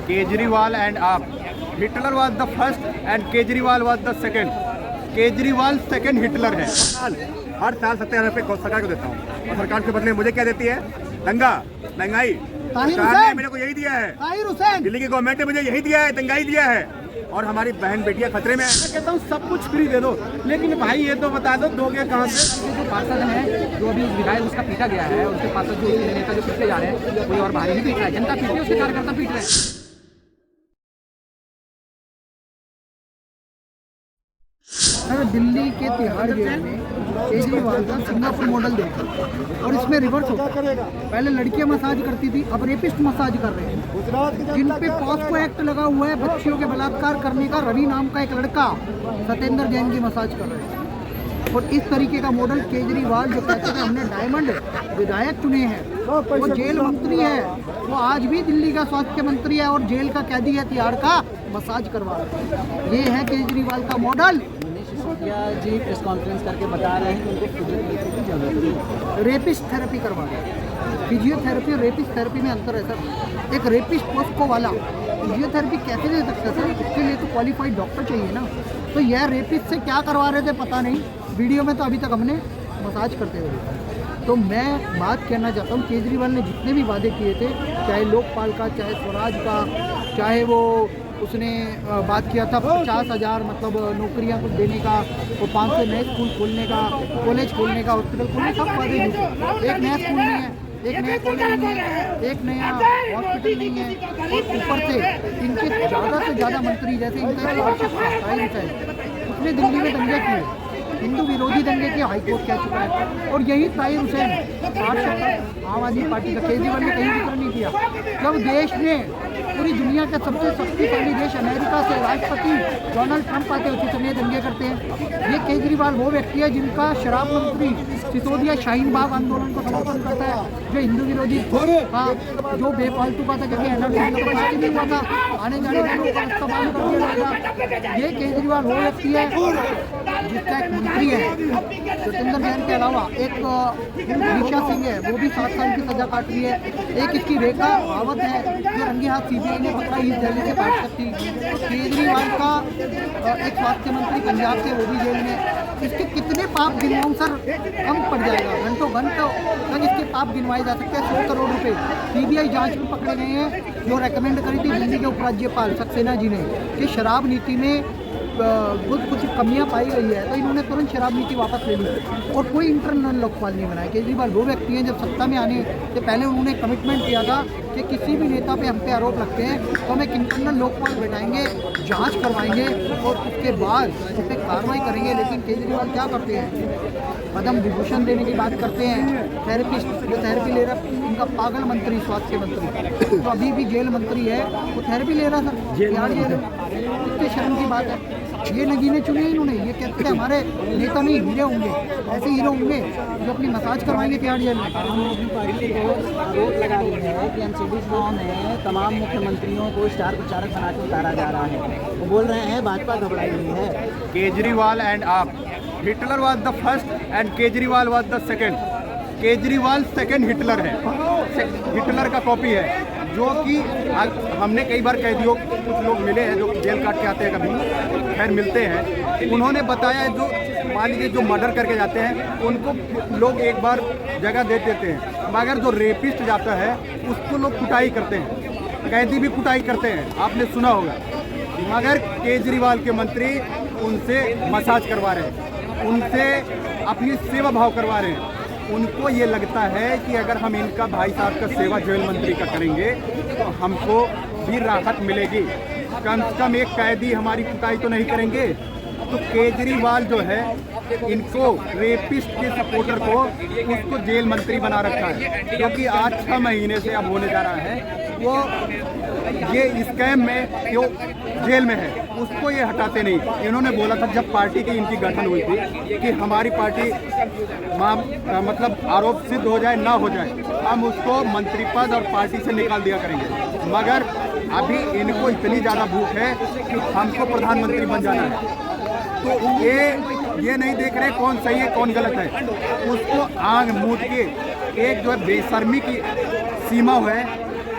Kejriwal and आप, Hitler was the first and Kejriwal was the second. Kejriwal second Hitler है। हर साल 70,000 रुपये सरकार को देता हूँ और सरकार के बदले मुझे क्या देती है? दंगा, महंगाई। सरकार ने मेरे को यही दिया है, दिल्ली की गवर्नमेंट ने मुझे यही दिया है, दंगाई दिया है, और हमारी बहन बेटियां खतरे में है। मैं कहता हूँ सब कुछ फ्री दे दो, लेकिन भाई ये तो बता दो दोगे कहाँ से? जो पार्षद है, जो अभी विधायक उसका पीटा गया है, उसके पार्षद जो नेता जो पीटे जा रहे हैं, कोई और बाहर नहीं पीट रहा है, जनता पीट रही है, उसके कार्यकर्ता पीट रहे हैं। दिल्ली के तिहाड़ जेल में केजरीवाल का सिंगापुर मॉडल देखा, और इसमें रिवर्स होता है। पहले लड़कियां मसाज करती थी, अब रेपिस्ट मसाज कर रहे हैं। जिन पे पॉस्को एक्ट लगा हुआ है बच्चियों के बलात्कार करने का, रवि नाम का एक लड़का सत्येंद्र जैन की मसाज कर रहे हैं। और इस तरीके का मॉडल केजरीवाल जो कहते हैं हमने डायमंड विधायक चुने हैं, वो जेल मंत्री है, वो आज भी दिल्ली का स्वास्थ्य मंत्री है और जेल का कैदी है, तिहाड़ का मसाज करवा रहे हैं। ये है केजरीवाल का मॉडल। जी प्रेस कॉन्फ्रेंस करके बता रहे हैं कि उनको फिजियोथेरेपी की जरूरत है, रेपिस्ट थेरेपी करवा रहे हैं। फिजियोथेरेपी और रेपिस्ट थेरेपी में अंतर है सर। एक रेपिस्ट पोस्को वाला फिजियोथेरेपी कैसे दे सकता है सर? इसके लिए तो क्वालिफाइड डॉक्टर चाहिए ना। तो यह रेपिस्ट से क्या करवा रहे थे पता नहीं, वीडियो में तो अभी तक हमने मसाज करते हुए। तो मैं बात कहना चाहता हूँ, केजरीवाल ने जितने भी वादे किए थे, चाहे लोकपाल का, चाहे स्वराज का, चाहे वो उसने बात किया था 50,000 मतलब नौकरियां कुछ देने का, वो 500 नए स्कूल खोलने का, कॉलेज खोलने का, हॉस्पिटल खोलने, सब वादे झूठे। एक नया स्कूल नहीं है, एक नया कॉलेज नहीं है, एक नया हॉस्पिटल नहीं है, और ऊपर से इनके ज़्यादा से ज़्यादा मंत्री, जैसे इनका एक पार्षद था ताहिर हुसैन, उसने दिल्ली में दंगे किए, हिंदू विरोधी दंगे के हाईकोर्ट कह चुका है। और यही ताहिर हुसैन पार्षद आम आदमी पार्टी का, केजरीवाल ने कहीं जिक्र नहीं किया। जब देश ने पूरी दुनिया के सबसे शक्तिशाली देश अमेरिका से राष्ट्रपति डोनाल्ड ट्रंप आते हैं, कितने दंगे करते हैं। ये केजरीवाल वो व्यक्ति है जिनका शराब मंत्री सिसोदिया शाहीन बाग आंदोलन को समर्थन करता है, जो हिंदू विरोधी, हाँ, जो बेफालतू का था, क्योंकि एनर्जी का नहीं हुआ था, आने जाने वालों का रास्ता बंद कर दिया जाएगा। ये केजरीवाल वो व्यक्ति है जिसका एक मंत्री है सत्येंद्र जैन के अलावा एक ऋषा सिंह है, वो भी 7 साल की सजा काट रही है। एक इसकी रेखा रावत है जो रंगे हाथ सीबीआई ने पकड़ा, ईस्ट दिल्ली से पार्षद थी। केजरीवाल का एक स्वास्थ्य मंत्री पंजाब से, वो भी जेल में। इसके कितने पाप गिनवाऊं सर, कम पड़ जाएगा। घंटों घंटों तक इसके पाप गिनवाए जा सकते हैं। 100 करोड़ रुपए सीबीआई जांच में पकड़े गए हैं, जो रेकमेंड करी थी दिल्ली के उपराज्यपाल सक्सेना जी ने कि शराब नीति में कुछ कमियां पाई गई है, तो इन्होंने तुरंत शराब नीति वापस ले ली और कोई इंटरनल लोकपाल नहीं बनाया। केजरीवाल वो व्यक्ति हैं, जब सत्ता में आने से पहले उन्होंने कमिटमेंट किया था कि किसी भी नेता पे हम पे आरोप लगते हैं तो हम एक इंटरनल लोकपाल बैठाएंगे, जांच करवाएंगे और उसके बाद उस पर कार्रवाई करेंगे। लेकिन केजरीवाल क्या करते हैं, पद्म विभूषण देने की बात करते हैं। थेरेपिस्ट जो थेरेपी ले रहा, उनका पागल मंत्री स्वास्थ्य मंत्री तो अभी भी जेल मंत्री है, वो थेरेपी ले रहा था जेल। कितनी शर्म की बात है। ये नगीने चुने इन्होंने, ये कहते हैं हमारे नेता नहीं हीरो होंगे, ऐसे हीरो होंगे जो अपनी मसाज करवाएंगे तिहाड़ जेल में। आम आदमी पार्टी को आरोप लगा रही है कि एनसीडी चुनाव में तमाम मुख्यमंत्रियों को स्टार प्रचारक बना के उतारा जा रहा है। वो बोल रहे हैं भाजपा घबराई हुई है। केजरीवाल एंड आप, Hitler was the first and Kejriwal was the second. Kejriwal second Hitler है, हिटलर का कॉपी है, जो कि हमने कई बार कैदियों कुछ लोग मिले हैं जो जेल काट के आते हैं, कभी खैर मिलते हैं। उन्होंने बताया जो मान लीजिए जो मर्डर करके जाते हैं उनको लोग एक बार जगह दे देते हैं, मगर जो रेपिस्ट जाता है उसको लोग कुटाई करते हैं, कैदी भी कुटाई करते हैं, आपने सुना होगा। मगर केजरीवाल के मंत्री उनसे मसाज करवा रहे हैं, उनसे अपनी सेवा भाव करवा रहे हैं। उनको ये लगता है कि अगर हम इनका भाई साहब का सेवा जेल मंत्री का करेंगे तो हमको भी राहत मिलेगी, कम से कम एक कैदी हमारी कुटाई तो नहीं करेंगे। तो केजरीवाल जो है इनको रेपिस्ट के सपोर्टर को उसको जेल मंत्री बना रखा है, क्योंकि आज 6 महीने से अब होने जा रहा है वो ये स्कैम में जो जेल में है उसको ये हटाते नहीं। इन्होंने बोला था जब पार्टी की इनकी गठन हुई थी कि हमारी पार्टी मतलब आरोप सिद्ध हो जाए ना हो जाए हम उसको मंत्री पद और पार्टी से निकाल दिया करेंगे, मगर अभी इनको इतनी ज़्यादा भूख है कि हमको प्रधानमंत्री बन जाना है। तो ये नहीं देख रहे कौन सही है कौन गलत है, उसको आग मूंद के एक जो है बेशर्मी की सीमा है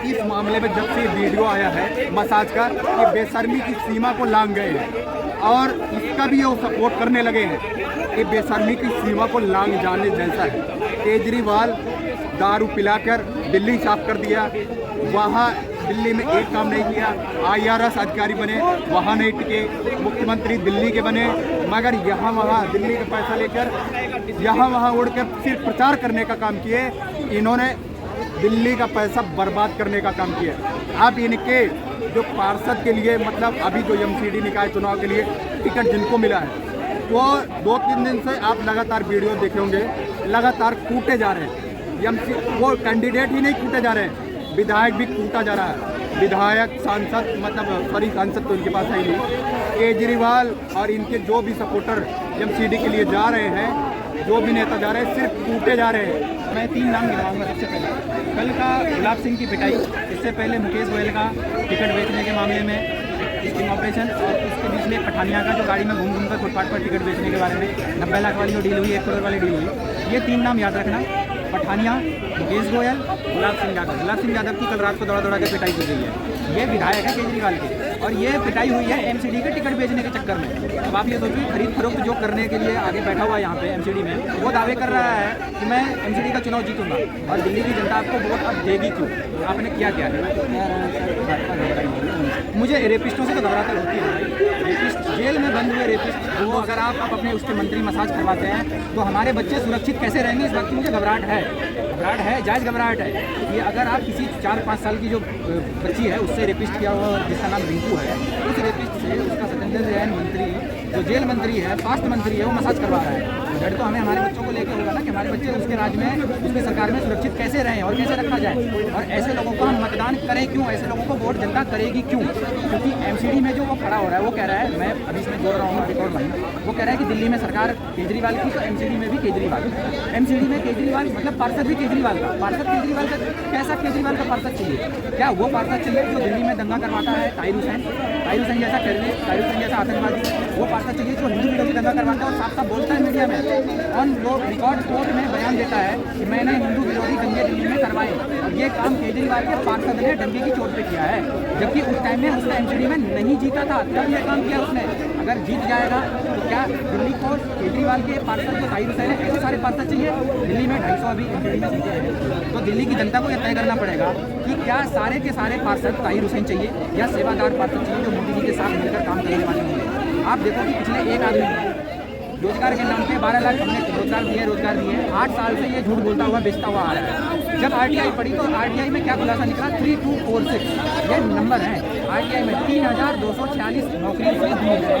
इस मामले में जब से वीडियो आया है मसाज का, ये बेशर्मी की सीमा को लांघ गए हैं और इसका भी वो सपोर्ट करने लगे हैं। ये बेशर्मी की सीमा को लांघ जाने जैसा है। केजरीवाल दारू पिलाकर दिल्ली साफ कर दिया, वहाँ दिल्ली में एक काम नहीं किया। IRS अधिकारी बने, वहाँ नहीं टिके। मुख्यमंत्री दिल्ली के बने, मगर यहाँ वहाँ दिल्ली का पैसा लेकर यहाँ वहाँ उड़कर सिर्फ प्रचार करने का काम किए। इन्होंने दिल्ली का पैसा बर्बाद करने का काम किया। अब इनके जो पार्षद के लिए, मतलब अभी जो MCD निकाय चुनाव के लिए टिकट जिनको मिला है, वो 2-3 दिन से आप लगातार वीडियो देखे होंगे, लगातार कूटे जा रहे हैं। वो कैंडिडेट ही नहीं कूटे जा रहे हैं, विधायक भी कूटा जा रहा है। विधायक, सांसद, मतलब सॉरी सांसद तो इनके पास है ही नहीं। केजरीवाल और इनके जो भी सपोर्टर MCD के लिए जा रहे हैं, जो भी नेता जा रहे हैं, सिर्फ कूटे जा रहे हैं। मैं 3 नाम गिनाऊंगा। सबसे पहले कल का गुलाब सिंह की पिटाई, इससे पहले मुकेश गोयल का टिकट बेचने के मामले में स्टिंग ऑपरेशन, और उसके बीच में पठानिया का जो गाड़ी में घूम घूम कर फुटपाथ पर टिकट बेचने के बारे में 90 लाख वाली जो डील हुई, 1 करोड़ वाली डील हुई। ये 3 नाम याद रखना, पठानिया, मुकेश गोयल, गुलाब सिंह यादव। गुलाब सिंह यादव की कल रात को दौड़ा दौड़ा के पिटाई की गई है। ये विधायक है केजरीवाल के, और ये पिटाई हुई है MCD के टिकट बेचने के चक्कर में। अब आप ये सोचिए, खरीद फरोख्त जो करने के लिए आगे बैठा हुआ है यहाँ पे MCD में, वो दावे कर रहा है कि मैं MCD का चुनाव जीतूंगा, और दिल्ली की जनता आपको वोट अब देगी क्यों? आपने क्या क्या है? मुझे रेपिस्टों से तो घबराहट होती है। रेपिस्ट जेल में बंद हुए रेपिस्ट, वो अगर आप अपने उसके मंत्री मसाज करवाते हैं तो हमारे बच्चे सुरक्षित कैसे रहेंगे? इस बात की मुझे घबराहट है, जायज़ घबराहट है। ये अगर आप किसी 4-5 साल की जो बच्ची है उससे रेपिस्ट किया हुआ, जिसका नाम रिंकू है, उस रेपिस्ट से उसका सत्येंद्र जैन मंत्री, जो जेल मंत्री है, स्वास्थ्य मंत्री है, वो मसाज करवा रहा है। डर तो हमें हमारे बच्चों को लेकर होगा ना कि हमारे बच्चे उसके राज्य में, उसकी सरकार में सुरक्षित कैसे रहें और कैसे रखा जाए। और ऐसे लोगों को हम मतदान करें क्यों? ऐसे लोगों को वोट जनता करेगी क्यों? क्योंकि MCD में जो वो खड़ा हो रहा है, वो कह रहा है, मैं अभी इसमें जोड़ रहा हूँ रिकॉर्ड लाइन, वो कह रहा है कि दिल्ली में सरकार केजरीवाल की, तो MCD में भी केजरीवाल। MCD में केजरीवाल मतलब पार्षद भी केजरीवाल का, पार्षद केजरीवाल का। कैसा केजरीवाल का पार्षद चाहिए? क्या वो पार्षद चाहिए जो दिल्ली में दंगा करवाता है? ताहिर हुसैन जैसा टेररिस्ट, ताहिर हुसैन जैसा आतंकवादी, वो पार्षद चाहिए जो हिंदू विरोधी दंगा करवाता है और साफ साफ बोलता है मीडिया में, ऑन रिकॉर्ड कोर्ट में बयान देता है कि मैंने हिंदू विरोधी दंगे दिल्ली में करवाए, और ये काम केजरीवाल के पार्षद ने डंके की चोट पे किया है। जबकि उस टाइम में उसका MCD में नहीं जीता था, तब ये काम किया उसने। अगर जीत जाएगा तो क्या दिल्ली को केजरीवाल के पार्षद को ताहिर हुसैन ऐसे सारे पार्षद चाहिए? दिल्ली में 250 अभी MCD में सीटें हैं, तो दिल्ली की जनता को यह तय करना पड़ेगा कि क्या सारे के सारे पार्षद ताहिर हुसैन चाहिए या सेवादार पार्षद चाहिए जो मोदी जी के साथ मिलकर काम करने वाले होंगे। आप देखो कि पिछले एक आदमी रोजगार के नाम पे 12 लाख हमने रोजगार दिए, 8 साल से ये झूठ बोलता हुआ बेचता हुआ आ रहा है। जब RTI पढ़ी तो RTI में क्या खुलासा निकला? 3246 ये नंबर है। RTI में 3246 नौकरी दी है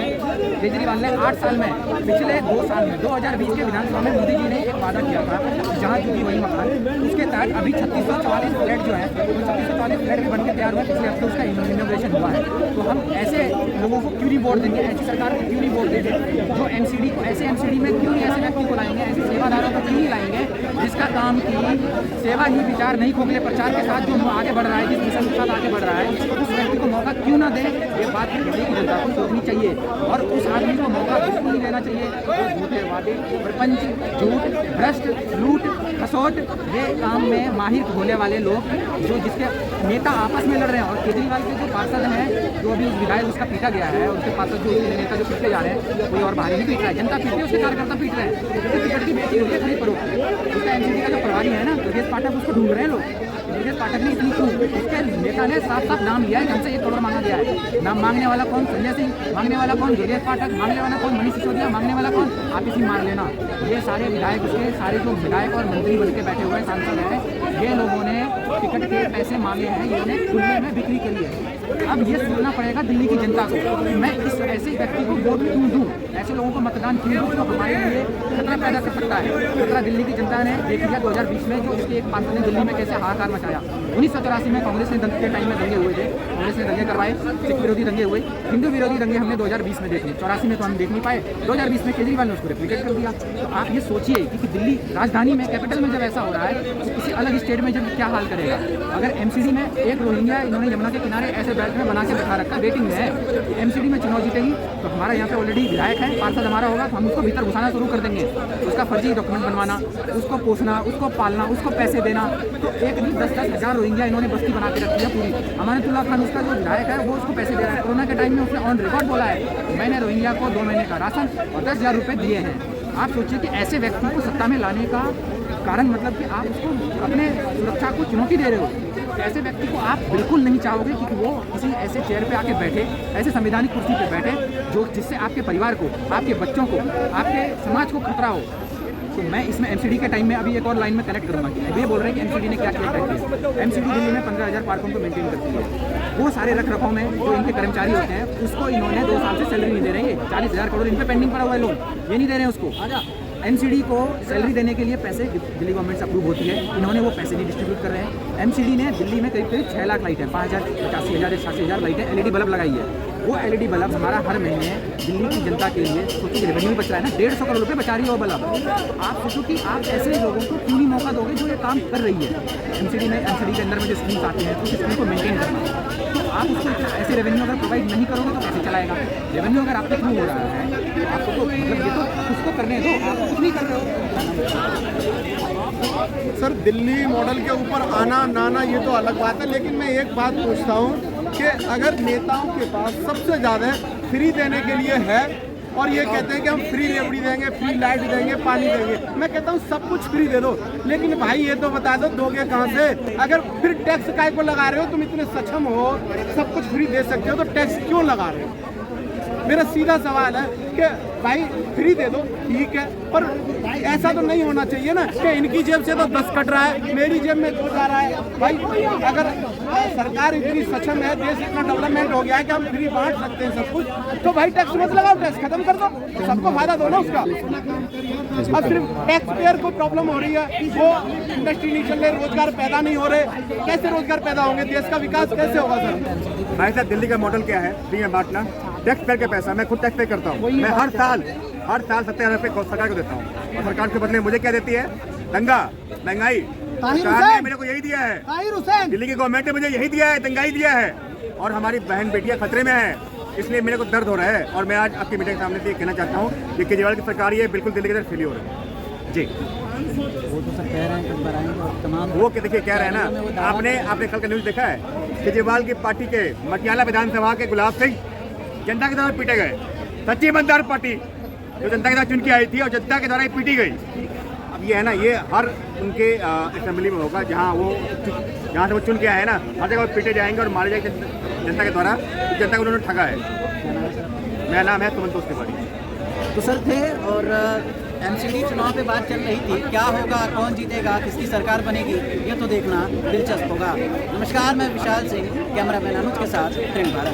केजरीवाल ने 8 साल में। पिछले 2 साल में 2020 के विधानसभा में मोदी जी ने एक वादा किया था, जहाँ चुकी वही मकान, उसके तहत अभी 3644 फ्लैट जो है, 3644 फ्लैट भी बनकर तैयार हुआ है। पिछले हफ्ते उसका इनोग्रेशन हुआ है। तो हम ऐसे लोगों को क्यों नहीं वोट देंगे? ऐसी सरकार को क्यों नहीं वोट देंगे जो MCD को, ऐसे MCD में क्यों नहीं ऐसे व्यक्ति को लाएंगे? ऐसे सेवादारों को क्यों नहीं लाएंगे जिसका काम की सेवा ही विचार नहीं खोखले प्रचार के साथ जो आगे बढ़ रहा है, जिस मिशन के साथ आगे बढ़ रहा है, उस व्यक्ति को मौका क्यों ना दे? ये बात दिल्ली की जनता को सोचनी चाहिए, और उस आदमी को मौका बिल्कुल नहीं देना चाहिए जो झूठे वादे, प्रपंच, झूठ, भ्रष्ट, लूट, खसोट, ये काम में माहिर होने वाले लोग, जो जिसके नेता आपस में लड़ रहे हैं। और केजरीवाल के जो पार्षद हैं, जो अभी उस विधायक उसका पीटा गया है, उसके पार्षद जो नेता जो पीटे जा रहे हैं, कोई और बाहरी नहीं पीट रहा है, जनता पीट रही है, उसके कार्यकर्ता पीट रहे हैं, क्योंकि टिकट की बेटी हुई है खरीद फरोख्त। उसका MCD का जो प्रभारी है ना, ब्रजेश पाठक, उसको ढूंढ रहे हैं लोग। ब्रजेश पाठक ने इतनी क्यों? उसके नेता ने साफ साफ नाम लिया है कि हमसे 1 करोड़ मांगा गया है। नाम मांगने वाला कौन? संजय सिंह। मांगने वाला कौन? ब्रजेश पाठक। मांगने वाला कौन? मनीष सिसोदिया। मांगने वाला कौन? आप इसी मान लेना। ये सारे विधायक, उसके सारे जो विधायक और मंत्री बन के बैठे हुए हैं, सांसद हैं, ये लोगों ने टिकट के पैसे मांगे हैं, इन्होंने खुले में बिक्री करी है। अब ये सोचना पड़ेगा दिल्ली की जनता को कि मैं इस ऐसे व्यक्ति को वोट क्यों दूँ, ऐसे लोगों को मतदान क्यों दूँ जो हमारे लिए खतरा पैदा कर सकता है। खतरा दिल्ली की जनता ने देख लिया 2020 में, जो उसके एक पार्षद ने दिल्ली में कैसे हाहाकार मचाया। 1984 में कांग्रेस ने के टाइम में दंगे हुए थे, कांग्रेस ने दंगे करवाए, सिख विरोधी दंगे हुए, हिंदू विरोधी दंगे हमने 2020 में देख लिए। 84 में तो हम देख नहीं पाए, 2020 में केजरीवाल ने उसको रिप्लिकेट कर दिया। तो आप ये सोचिए कि दिल्ली राजधानी में, कैपिटल में जब ऐसा हो रहा है, तो किसी अलग स्टेट में जब क्या हाल करेगा। अगर MCD में एक रोहिंग्या इन्होंने यमुना के किनारे ऐसे बेल्ट में बना के बिठा रखा है, वेटिंग में है। एमसीडी में चुनाव जीतेगी तो हमारा यहाँ पे ऑलरेडी विधायक है, पार्षद हमारा होगा तो हम उसको भीतर घुसाना शुरू कर देंगे। उसका फर्जी डॉक्यूमेंट बनवाना, उसको पोसना, उसको पालना, उसको पैसे देना। तो एक नहीं 10-10 हज़ार रोहिंग्या इन्होंने बस्ती बना के रखी है पूरी। अमानतुल्लाह खान उसका जो विधायक है वो उसको पैसे दे रहा है। कोरोना के टाइम में उसने ऑन रिकॉर्ड बोला है मैंने रोहिंग्या को 2 महीने का राशन और 10,000 रुपये दिए हैं। आप सोचिए कि ऐसे व्यक्ति को सत्ता में लाने का कारण मतलब कि आप उसको अपने सुरक्षा को चुनौती दे रहे हो। ऐसे व्यक्ति को आप बिल्कुल नहीं चाहोगे कि वो किसी ऐसे चेयर पे आके बैठे, ऐसे संवैधानिक कुर्सी पे बैठे जो जिससे आपके परिवार को, आपके बच्चों को, आपके समाज को खतरा हो। तो मैं इसमें एमसीडी के टाइम में अभी एक और लाइन में कनेक्ट करूँगा। ये बोल रहे हैं कि एमसीडी ने क्या किया है। एमसीडी दिल्ली में 15,000 पार्कों को मेंटेन करती है। वो सारे रख रखाव में जो इनके कर्मचारी होते हैं उसको इन्होंने 2 साल से सैलरी नहीं दे रहे हैं। 40,000 करोड़ इन पे पेंडिंग पड़ा हुआ है, लोन ये नहीं दे रहे हैं उसको। एमसीडी को सैलरी देने के लिए पैसे दिल्ली गवर्नमेंट से अप्रूव होती है, इन्होंने वो पैसे नहीं डिस्ट्रीब्यूट कर रहे हैं। एमसीडी ने दिल्ली में करीब 6 लाख लाइटें, 5,000, 85,000 या 86,000 लाइटें एलईडी बल्ब लगाई है। वो एलईडी बल्ब हमारा हर महीने दिल्ली की जनता के लिए सोचिए रेवेन्यू बच रहा है ना, 150 करोड़ रुपये बचा रही है वो बल्ब। तो आप सोचो कि आप ऐसे लोगों को क्यों नहीं मौका दोगे जो ये काम कर रही है। एमसीडी के अंदर में जो स्कीम्स आती हैं उस स्कीम को मेंटेन करना, तो आप उसको ऐसे रेवेन्यू अगर प्रोवाइड नहीं करोगे तो कैसे चलाएगा। रेवेन्यू अगर आपके थ्रू हो रहा है तो आपको तो मतलब ये तो उसको करने दो, आप कुछ नहीं कर रहे हो। सर दिल्ली मॉडल के ऊपर आना ना आना ये तो अलग बात है, लेकिन मैं एक बात पूछता हूँ कि अगर नेताओं के पास सबसे ज़्यादा फ्री देने के लिए है और ये कहते हैं कि हम फ्री रेवड़ी देंगे, फ्री लाइट देंगे, पानी देंगे, मैं कहता हूँ सब कुछ फ्री दे दो, लेकिन भाई ये तो बता दो दोगे कहाँ से। अगर फिर टैक्स काय को लगा रहे हो, तुम इतने सक्षम हो, सब कुछ फ्री दे सकते हो तो टैक्स क्यों लगा रहे हो। मेरा सीधा सवाल है कि भाई फ्री दे दो ठीक है, पर ऐसा तो नहीं होना चाहिए ना कि इनकी जेब से तो 10 कट रहा है, मेरी जेब में 2 जा रहा है। भाई अगर सरकार इतनी सक्षम है, देश इतना डेवलपमेंट हो गया है कि हम फ्री बांट सकते हैं सब कुछ, तो भाई टैक्स मत लगाओ, टैक्स खत्म कर दो, सबको फायदा दो ना उसका। अब सिर्फ टैक्स पेयर को प्रॉब्लम हो रही है, वो इंडस्ट्री नहीं चल रही, रोजगार पैदा नहीं हो रहे, कैसे रोजगार पैदा होंगे, देश का विकास कैसे होगा सर। भाई साहब दिल्ली का मॉडल क्या है, फ्री में बांटना, टैक्स पेयर के पैसा, मैं खुद टैक्स पे करता हूँ। मैं हर साल 70,000 रुपये सरकार को देता हूँ और सरकार के बदले मुझे क्या देती है, दंगा, महंगाई। सरकार ने मेरे को यही दिया है, दिल्ली की गवर्नमेंट ने मुझे यही दिया है, दंगाई दिया है। और हमारी बहन बेटियां खतरे में है, इसलिए मेरे को दर्द हो रहा है। और मैं आज आपकी मीडिया के सामने से कहना चाहता हूँ कि केजरीवाल की सरकार ये बिल्कुल दिल्ली की तरफ फेली हो रही है जी। वो तो सर कह रहे हैं कि बनाएंगे और तमाम वो देखिए कह रहे हैं ना, आपने कल का न्यूज़ देखा है, केजरीवाल की पार्टी के मटियाला विधानसभा के गुलाब सिंह जनता के द्वारा पीटे गए। सच्ची ईमानदार पार्टी जो जनता के द्वारा चुन के आई थी और जनता के द्वारा ही पीटी गई। अब ये है ना, ये हर उनके असेंबली में होगा जहाँ से वो चुन के आए हैं ना, हर जगह पीटे जाएंगे और मारे जाएंगे जनता के द्वारा, जनता को उन्होंने ठगा है। मेरा नाम है सुमंतोष तिवारी। तो सर थे और एमसीडी चुनाव पे बात चल रही थी, क्या होगा, कौन जीतेगा, किसकी सरकार बनेगी, ये तो देखना दिलचस्प होगा। नमस्कार, मैं विशाल सिंह, कैमरामैन अनुज के साथ प्रिंट भारत।